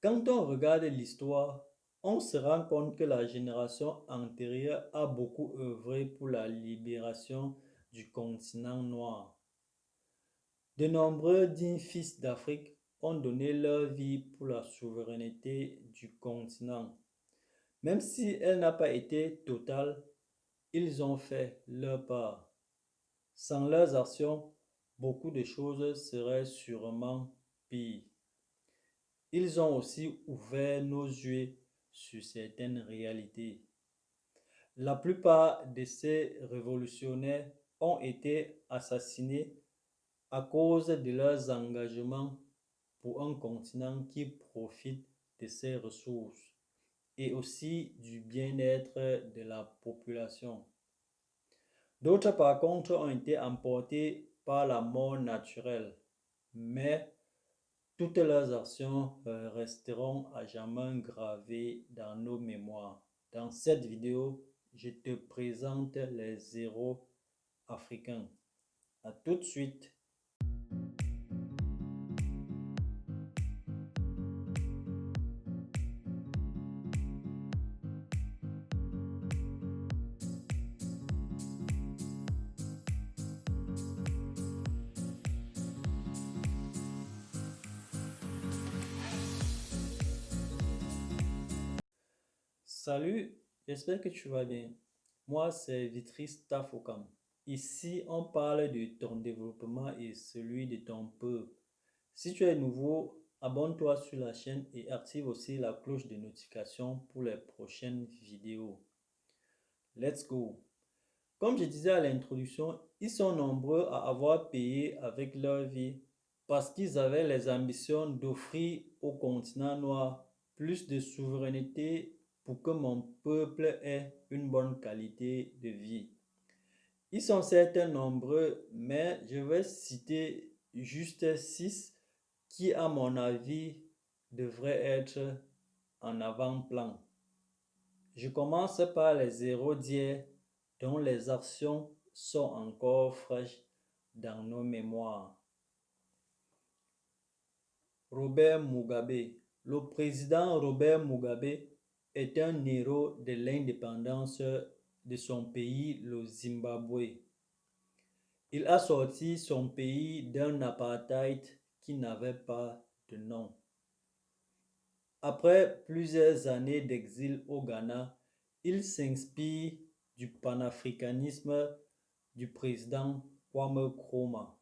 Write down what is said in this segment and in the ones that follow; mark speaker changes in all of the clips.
Speaker 1: Quand on regarde l'histoire, on se rend compte que la génération antérieure a beaucoup œuvré pour la libération du continent noir. De nombreux dignes fils d'Afrique ont donné leur vie pour la souveraineté du continent. Même si elle n'a pas été totale, ils ont fait leur part. Sans leurs actions, beaucoup de choses seraient sûrement pires. Ils ont aussi ouvert nos yeux sur certaines réalités. La plupart de ces révolutionnaires ont été assassinés à cause de leurs engagements pour un continent qui profite de ses ressources et aussi du bien-être de la population. D'autres, par contre, ont été emportés par la mort naturelle, mais toutes leurs actions resteront à jamais gravées dans nos mémoires. Dans cette vidéo, je te présente les héros africains. À tout de suite. Salut, j'espère que tu vas bien. Moi, c'est Vitris Tafokam. Ici, on parle de ton développement et celui de ton peuple. Si tu es nouveau, abonne-toi sur la chaîne et active aussi la cloche de notification pour les prochaines vidéos. Let's go! Comme je disais à l'introduction, ils sont nombreux à avoir payé avec leur vie parce qu'ils avaient les ambitions d'offrir au continent noir plus de souveraineté pour que mon peuple ait une bonne qualité de vie. Ils sont certes nombreux, mais je vais citer juste 6 qui, à mon avis, devraient être en avant-plan. Je commence par les héros d'hier dont les actions sont encore fraîches dans nos mémoires. Robert Mugabe. Le président Robert Mugabe est un héros de l'indépendance de son pays, le Zimbabwe. Il a sorti son pays d'un apartheid qui n'avait pas de nom. Après plusieurs années d'exil au Ghana, il s'inspire du panafricanisme du président Kwame Nkrumah.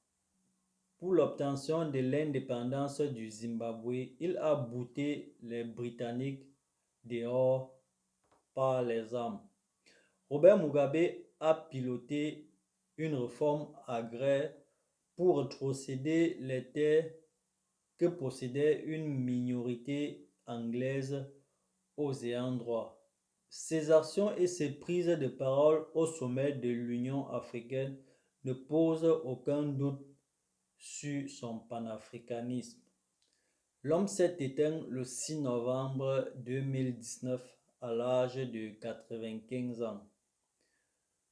Speaker 1: Pour l'obtention de l'indépendance du Zimbabwe, il a bouté les Britanniques dehors par les armes. Robert Mugabe a piloté une réforme agraire pour rétrocéder les terres que possédait une minorité anglaise aux ayants droit. Ses actions et ses prises de parole au sommet de l'Union africaine ne posent aucun doute sur son panafricanisme. L'homme s'est éteint le 6 novembre 2019 à l'âge de 95 ans.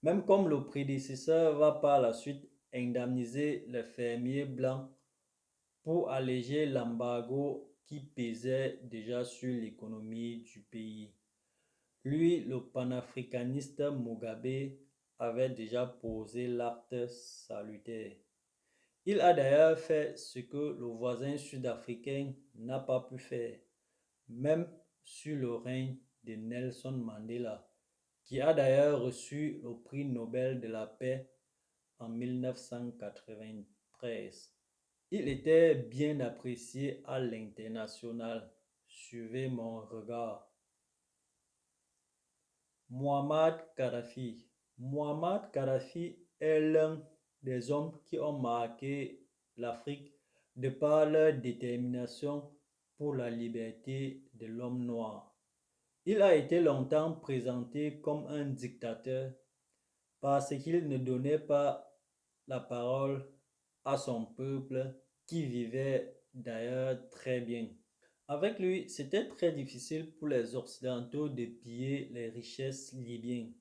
Speaker 1: Même comme le prédécesseur va par la suite indemniser les fermiers blancs pour alléger l'embargo qui pesait déjà sur l'économie du pays. Lui, le panafricaniste Mugabe, avait déjà posé l'acte salutaire. Il a d'ailleurs fait ce que le voisin sud-africain n'a pas pu faire, même sur le règne de Nelson Mandela, qui a d'ailleurs reçu le prix Nobel de la paix en 1993. Il était bien apprécié à l'international. Suivez mon regard. Muammar Kadhafi. Muammar Kadhafi est l'un des hommes qui ont marqué l'Afrique de par leur détermination pour la liberté de l'homme noir. Il a été longtemps présenté comme un dictateur parce qu'il ne donnait pas la parole à son peuple qui vivait d'ailleurs très bien. Avec lui, c'était très difficile pour les Occidentaux de piller les richesses libyennes.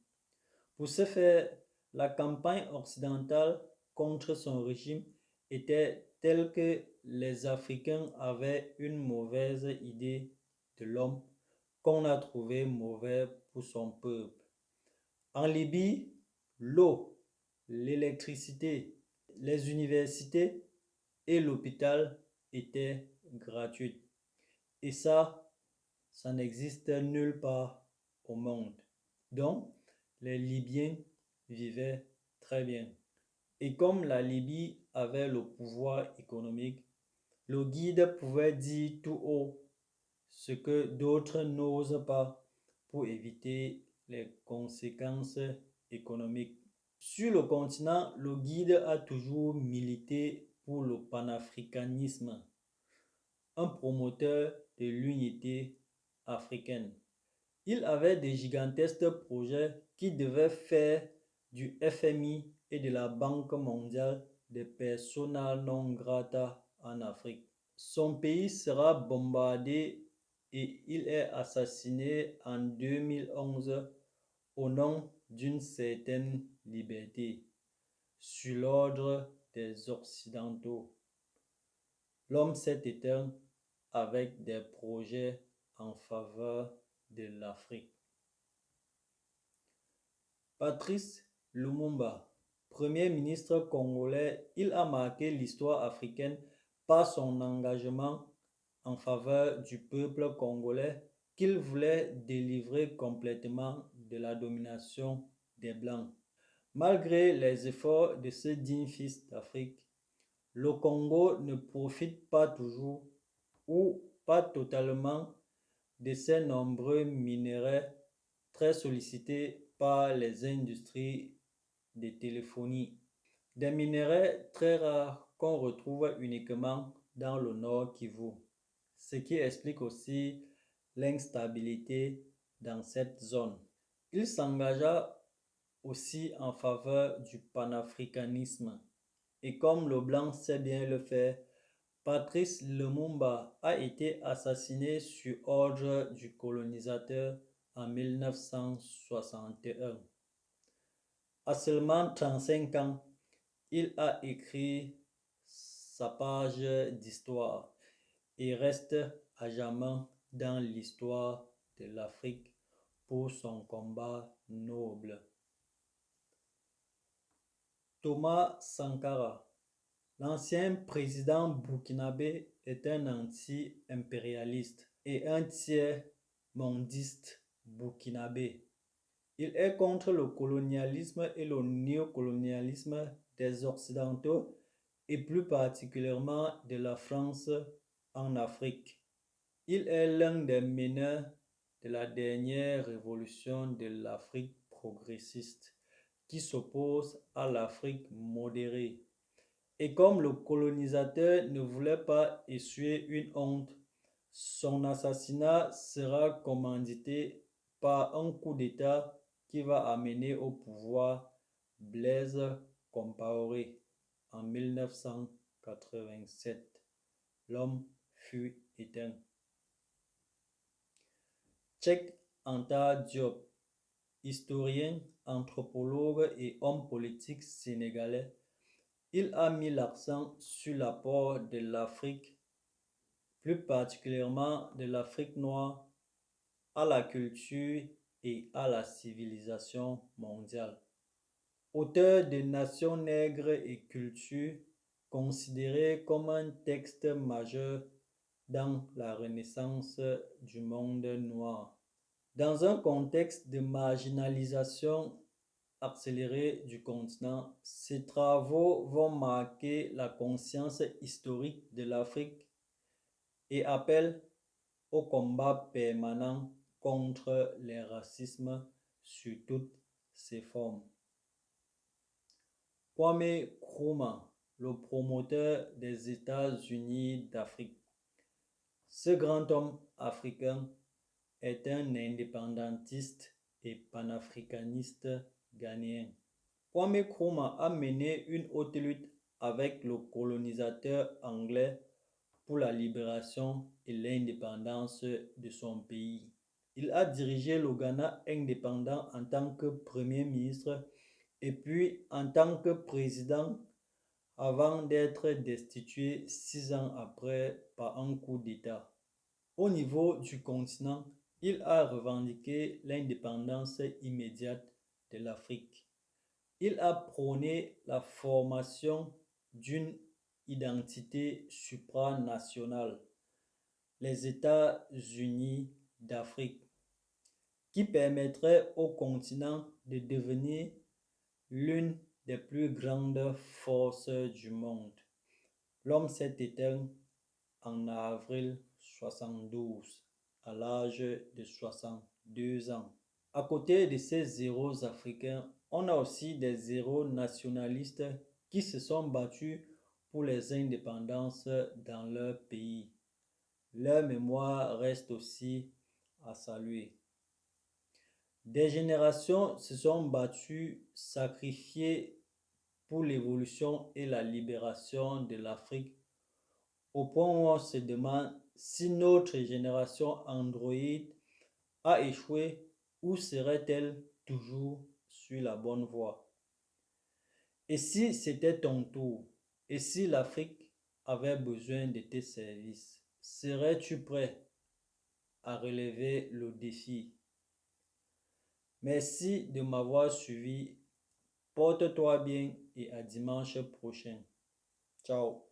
Speaker 1: Pour ce faire, la campagne occidentale contre son régime était telle que les Africains avaient une mauvaise idée de l'homme qu'on a trouvé mauvais pour son peuple. En Libye, l'eau, l'électricité, les universités et l'hôpital étaient gratuits. Et ça n'existe nulle part au monde. Donc, les Libyens vivaient très bien. Et comme la Libye avait le pouvoir économique, le guide pouvait dire tout haut ce que d'autres n'osent pas pour éviter les conséquences économiques. Sur le continent, le guide a toujours milité pour le panafricanisme, un promoteur de l'unité africaine. Il avait des gigantesques projets qui devaient faire du FMI et de la Banque mondiale des persona non grata en Afrique. Son pays sera bombardé et il est assassiné en 2011 au nom d'une certaine liberté, sur l'ordre des Occidentaux. L'homme s'est éteint avec des projets en faveur de l'Afrique. Patrice Lumumba, Premier ministre congolais, il a marqué l'histoire africaine par son engagement en faveur du peuple congolais qu'il voulait délivrer complètement de la domination des Blancs. Malgré les efforts de ce digne fils d'Afrique, le Congo ne profite pas toujours ou pas totalement de ces nombreux minerais très sollicités par les industries de téléphonie. Des minerais très rares qu'on retrouve uniquement dans le Nord Kivu, ce qui explique aussi l'instabilité dans cette zone. Il s'engagea aussi en faveur du panafricanisme. Et comme le blanc sait bien le faire, Patrice Lumumba a été assassiné sur ordre du colonisateur en 1961. À seulement 35 ans, il a écrit sa page d'histoire et reste à jamais dans l'histoire de l'Afrique pour son combat noble. Thomas Sankara, l'ancien président burkinabé, est un anti-impérialiste et un tiers-mondiste burkinabé. Il est contre le colonialisme et le néocolonialisme des Occidentaux et plus particulièrement de la France en Afrique. Il est l'un des meneurs de la dernière révolution de l'Afrique progressiste qui s'oppose à l'Afrique modérée. Et comme le colonisateur ne voulait pas essuyer une honte, son assassinat sera commandité par un coup d'État qui va amener au pouvoir Blaise Compaoré en 1987. L'homme fut éteint. Cheikh Anta Diop, historien, anthropologue et homme politique sénégalais, il a mis l'accent sur l'apport de l'Afrique, plus particulièrement de l'Afrique noire, à la culture et à la civilisation mondiale. Auteur de Nations nègres et culture, considéré comme un texte majeur dans la renaissance du monde noir. Dans un contexte de marginalisation accélérée du continent, ces travaux vont marquer la conscience historique de l'Afrique et appellent au combat permanent contre les racismes sous toutes ses formes. Kwame Nkrumah, le promoteur des États-Unis d'Afrique. Ce grand homme africain est un indépendantiste et panafricaniste ghanéen. Kwame Nkrumah a mené une haute lutte avec le colonisateur anglais pour la libération et l'indépendance de son pays. Il a dirigé le Ghana indépendant en tant que premier ministre et puis en tant que président avant d'être destitué 6 ans après par un coup d'État. Au niveau du continent, il a revendiqué l'indépendance immédiate de l'Afrique. Il a prôné la formation d'une identité supranationale, les États-Unis d'Afrique, qui permettrait au continent de devenir l'une des plus grandes forces du monde. L'homme s'est éteint en avril 72 à l'âge de 62 ans. À côté de ces héros africains, on a aussi des héros nationalistes qui se sont battus pour les indépendances dans leur pays. Leur mémoire reste aussi à saluer. Des générations se sont battues, sacrifiées pour l'évolution et la libération de l'Afrique, au point où on se demande si notre génération androïde a échoué ou serait-elle toujours sur la bonne voie? Et si c'était ton tour? Et si l'Afrique avait besoin de tes services? Serais-tu prêt à relever le défi? Merci de m'avoir suivi. Porte-toi bien et à dimanche prochain. Ciao.